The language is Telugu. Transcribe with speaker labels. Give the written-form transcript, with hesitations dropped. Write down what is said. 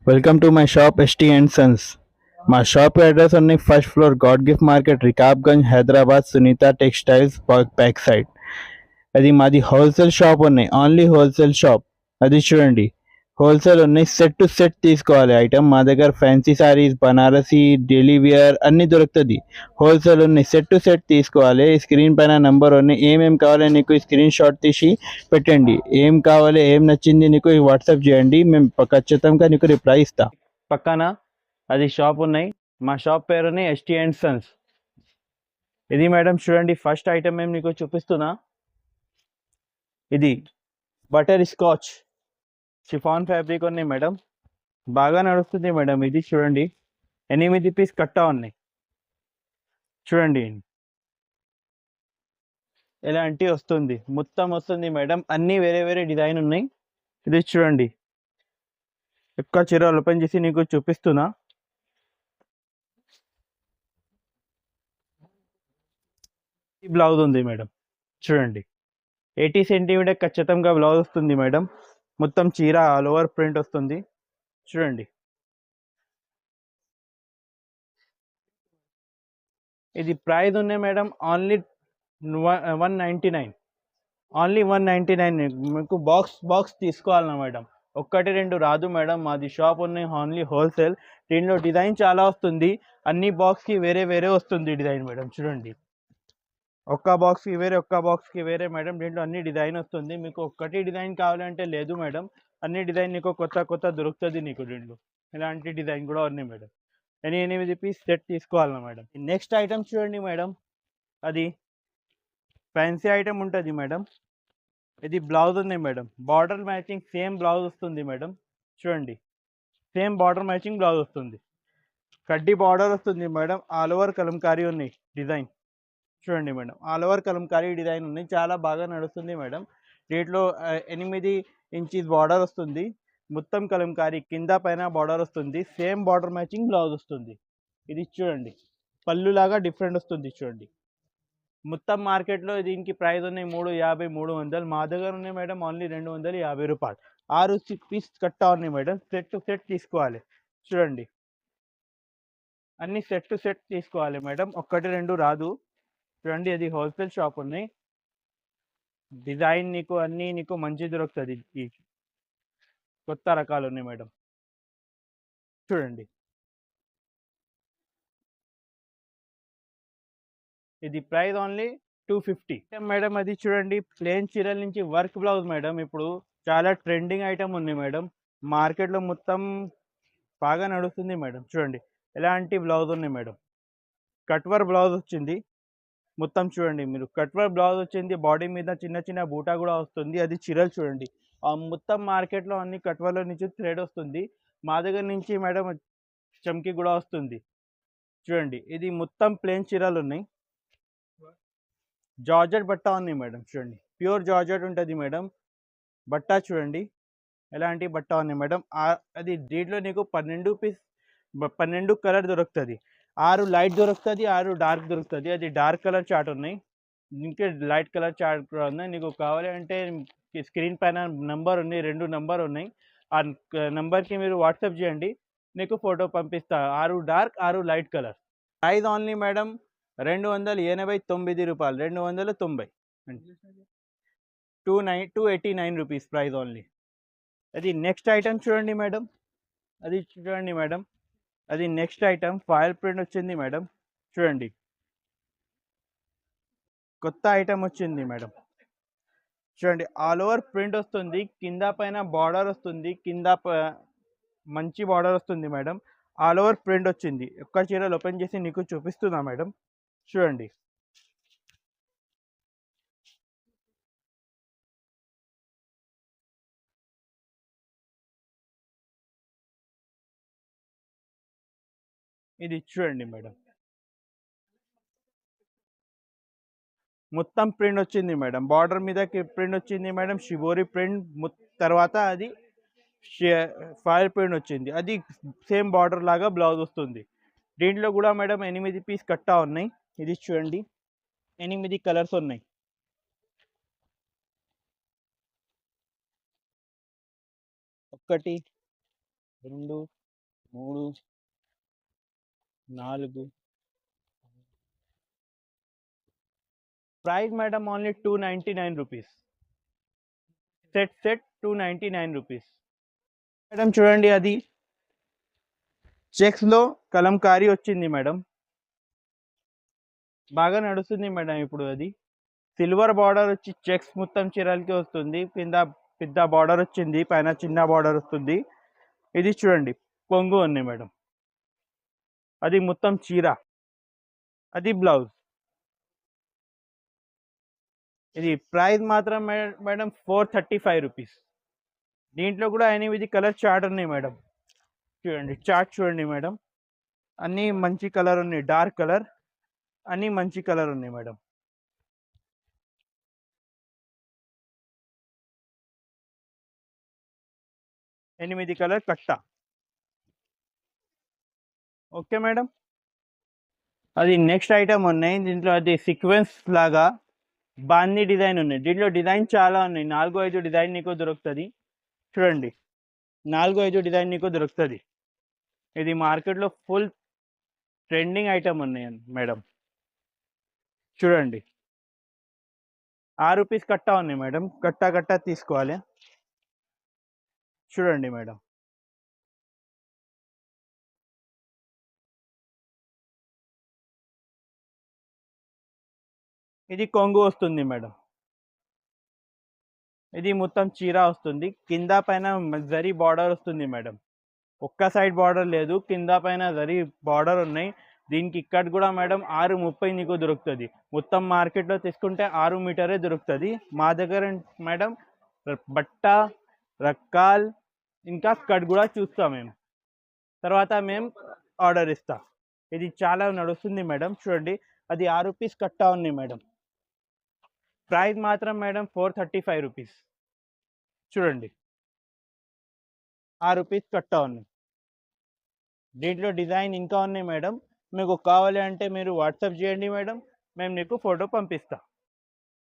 Speaker 1: Welcome to my shop ST and Sons. My shop address on the first floor God Gift Market Rikabganj Hyderabad Sunita Textiles backside. అది మాది హోల్సేల్ షాప్ ఉన్నాయి ఓన్లీ హోల్సేల్ షాప్ అది చూడండి హోల్సేల్ ఉన్నాయి సెట్ టు సెట్ తీసుకోవాలి ఐటమ్ మా దగ్గర fancy saris Banarasi daily wear అన్నీ దొరుకుతుంది హోల్సేల్ ఉన్నాయి సెట్ టు సెట్ తీసుకోవాలి స్క్రీన్ పైన నంబర్ ఉన్నాయి ఏమేం కావాలి నీకు స్క్రీన్ షాట్ తీసి పెట్టండి ఏం కావాలి ఏం నచ్చింది నీకు వాట్సాప్ చేయండి మేము ఖచ్చితంగా నీకు రిప్లై ఇస్తా పక్కన అది షాప్ ఉన్నాయి మా షాప్ పేరుని ఎస్టీ అండ్ సన్స్ ఇది మేడం చూడండి ఫస్ట్ ఐటమ్ మేము నీకు చూపిస్తున్నా ఇది బటర్ స్కాచ్ షిఫాన్ ఫ్యాబ్రిక్ ఉన్నాయి మేడం బాగా నడుస్తుంది మేడం ఇది చూడండి 8 పీస్ కట్టా ఉన్నాయి చూడండి ఎలాంటి వస్తుంది మొత్తం వస్తుంది మేడం అన్నీ వేరే వేరే డిజైన్ ఉన్నాయి ఇది చూడండి ఎక్కువ చీర ఓపెన్ చేసి నీకు చూపిస్తున్నా ఈ బ్లౌజ్ ఉంది మేడం చూడండి 80 సెంటీమీటర్ ఖచ్చితంగా బ్లౌజ్ వస్తుంది మేడం మొత్తం చీర ఆల్ ఓవర్ ప్రింట్ వస్తుంది చూడండి ఇది ప్రైస్ ఉన్నాయి మేడం ఓన్లీ 199 ఓన్లీ 199 మీకు బాక్స్ తీసుకోవాలన్నా మేడం ఒక్కటి రెండు రాదు మేడం మాది షాప్ ఉన్నాయి ఓన్లీ హోల్సేల్ దీనిలో డిజైన్ చాలా వస్తుంది అన్ని బాక్స్కి వేరే వేరే వస్తుంది డిజైన్ మేడం చూడండి ఒక్క బాక్స్కి వేరే మేడం దీంట్లో అన్ని డిజైన్ వస్తుంది మీకు ఒక్కటి డిజైన్ కావాలంటే లేదు మేడం అన్ని డిజైన్ నీకు కొత్త దొరుకుతుంది నీకు దీంట్లో ఇలాంటి డిజైన్ కూడా ఉన్నాయి మేడం 8 పీస్ సెట్ తీసుకోవాలన్నా మేడం నెక్స్ట్ ఐటమ్ చూడండి మేడం అది ఫ్యాన్సీ ఐటమ్ ఉంటుంది మేడం ఇది బ్లౌజ్ ఉంది madam border matching same blouse వస్తుంది మేడం చూడండి సేమ్ బార్డర్ మ్యాచింగ్ బ్లౌజ్ వస్తుంది కడ్డీ బార్డర్ వస్తుంది మేడం ఆల్ ఓవర్ కలంకారీ ఉన్నాయి డిజైన్ చూడండి madam all over Kalamkari design ఉంది చాలా బాగా నడుస్తుంది మేడం దీంట్లో 8 ఇంచెస్ బార్డర్ వస్తుంది మొత్తం కలంకారీ కింద పైన బార్డర్ వస్తుంది సేమ్ బార్డర్ మ్యాచింగ్ బ్లౌజ్ వస్తుంది ఇది చూడండి పళ్ళు లాగా డిఫరెంట్ వస్తుంది చూడండి మొత్తం మార్కెట్లో దీనికి ప్రైస్ ఉన్నాయి 350 300 మా దగ్గర ఉన్నాయి మేడం ఓన్లీ 250 రూపాయలు 6 పీస్ కట్టా ఉన్నాయి మేడం సెట్ టు సెట్ తీసుకోవాలి చూడండి అన్ని సెట్ టు సెట్ తీసుకోవాలి మేడం ఒక్కటి రెండు రాదు చూడండి అది హోల్సేల్ షాప్ ఉన్నాయి డిజైన్ నీకు అన్నీ నీకు మంచి దొరుకుతుంది ఈ కొత్త రకాలు ఉన్నాయి మేడం చూడండి ఇది ప్రైస్ ఓన్లీ 250 మేడం అది చూడండి ప్లేన్ చీరల నుంచి వర్క్ బ్లౌజ్ మేడం ఇప్పుడు చాలా ట్రెండింగ్ ఐటమ్ ఉంది మేడం మార్కెట్లో మొత్తం బాగా నడుస్తుంది మేడం చూడండి ఎలాంటి బ్లౌజ్ ఉన్నాయి మేడం కట్ వర్క్ బ్లౌజ్ వచ్చింది మొత్తం చూడండి మీరు కట్ వర్క్ బ్లౌజ్ వచ్చింది బాడీ మీద చిన్న చిన్న బూటా కూడా వస్తుంది అది చీరలు చూడండి మొత్తం మార్కెట్లో అన్ని కట్ వర్క్లో నుంచి థ్రెడ్ వస్తుంది మా దగ్గర నుంచి మేడం చమ్కీ కూడా వస్తుంది చూడండి ఇది మొత్తం ప్లేన్ చీరలు ఉన్నాయి జార్జెట్ బట్ట ఉంది మేడం చూడండి ప్యూర్ జార్జెట్ ఉంటుంది మేడం బట్ట చూడండి ఎలాంటి బట్ట ఉంది మేడం అది దీంట్లో నీకు 12 కలర్ దొరుకుతుంది 6 లైట్ దొరుకుతుంది 6 డార్క్ దొరుకుతుంది అది డార్క్ కలర్ చార్ట్ ఉన్నాయి ఇంకా లైట్ కలర్ చార్ట్ కూడా ఉన్నాయి నీకు కావాలి అంటే స్క్రీన్ పైన నెంబర్ ఉంది 2 నెంబర్ ఉన్నాయి ఆ నెంబర్కి మీరు వాట్సాప్ చేయండి నీకు ఫోటో పంపిస్తా 6 dark 6 light colour price only madam 289 రూపాయలు 290 289 రూపీస్ ప్రైస్ ఓన్లీ అది నెక్స్ట్ ఐటమ్ చూడండి మేడం అది నెక్స్ట్ ఐటమ్ ఫాయిల్ ప్రింట్ వచ్చింది మేడం చూడండి కొత్త ఐటమ్ వచ్చింది మేడం చూడండి ఆల్ ఓవర్ ప్రింట్ వస్తుంది కింద పైన బార్డర్ వస్తుంది కింద మంచి బార్డర్ వస్తుంది మేడం ఆల్ ఓవర్ ప్రింట్ వచ్చింది ఒక్క చీరలు ఓపెన్ చేసి నీకు చూపిస్తున్నా మేడం చూడండి ఇది చూడండి మేడం మొత్తం ప్రింట్ వచ్చింది మేడం బార్డర్ మీద ప్రింట్ వచ్చింది మేడం షిబోరి ప్రింట్ తర్వాత అది ఫైర్ ప్రింట్ వచ్చింది అది సేమ్ బార్డర్ లాగా బ్లౌజ్ వస్తుంది దీంట్లో కూడా మేడం 8 పీస్ కట్టా ఉన్నాయి ఇది చూడండి 8 కలర్స్ ఉన్నాయి ఒకటి రెండు, మూడు, నాలుగు. Price madam only 299 rupees. Set 299 rupees. Madam చూడండి, అది చెక్స్లో కలంకారీ వచ్చింది మేడం. బాగా నడుస్తుంది మేడం ఇప్పుడు. అది సిల్వర్ బార్డర్ వచ్చి చెక్స్ మొత్తం చీరలకి వస్తుంది. కింద పెద్ద బార్డర్ వచ్చింది, పైన చిన్న బార్డర్ వస్తుంది. ఇది చూడండి కొంగు ఉంది మేడం. అది మొత్తం చీర, అది బ్లౌజ్. ఇది ప్రైస్ మాత్రం మేడం 435 రూపీస్. దీంట్లో కూడా 8 కలర్ చార్ట్ ఉన్నాయి మేడం. చూడండి చార్ట్ చూడండి మేడం, అన్నీ మంచి కలర్ ఉన్నాయి. డార్క్ కలర్ అన్నీ మంచి కలర్ ఉన్నాయి మేడం. ఎనిమిది కలర్ కట్ట. Okay madam. అది నెక్స్ట్ ఐటమ్ ఉన్నాయి. దీంట్లో అది సీక్వెన్స్ లాగా బాందీ డిజైన్ ఉన్నాయి. దీంట్లో డిజైన్ చాలా ఉన్నాయి. 4-5 డిజైన్ నీకు దొరుకుతుంది. చూడండి 4-5 డిజైన్ నీకు దొరుకుతుంది. ఇది మార్కెట్లో ఫుల్ ట్రెండింగ్ ఐటమ్ ఉన్నాయి మేడం. చూడండి 6 రూపీస్ కట్ట ఉన్నాయి మేడం. కట్ట తీసుకోవాలి. చూడండి మేడం, ఇది కొంగు వస్తుంది మేడం. ఇది మొత్తం చీర వస్తుంది. కింద పైన జరీ బార్డర్ వస్తుంది మేడం. ఒక్క సైడ్ బార్డర్ లేదు, కింద పైన జరీ బార్డర్ ఉన్నాయి. దీనికి ఇక్కడ కూడా మేడం 6.30 నీకు దొరుకుతుంది. మొత్తం మార్కెట్లో తీసుకుంటే 6 మీటరే దొరుకుతుంది. మా దగ్గర మేడం బట్ట, రక్కాల్, ఇంకా కట్ కూడా చూస్తాం మేము. తర్వాత మేము ఆర్డర్ ఇస్తాం. ఇది చాలా నడుస్తుంది మేడం. చూడండి అది 6 రూపీస్ కట్ట ఉంది మేడం. ప్రైస్ మాత్రం మేడం 435 రూపీస్. చూడండి 6 రూపీస్ కట్ట ఉంది. దీంట్లో డిజైన్ ఇంకా ఉన్నాయి మేడం. మీకు కావాలి అంటే మీరు వాట్సాప్ చేయండి మేడం, మేము మీకు ఫోటో పంపిస్తాం.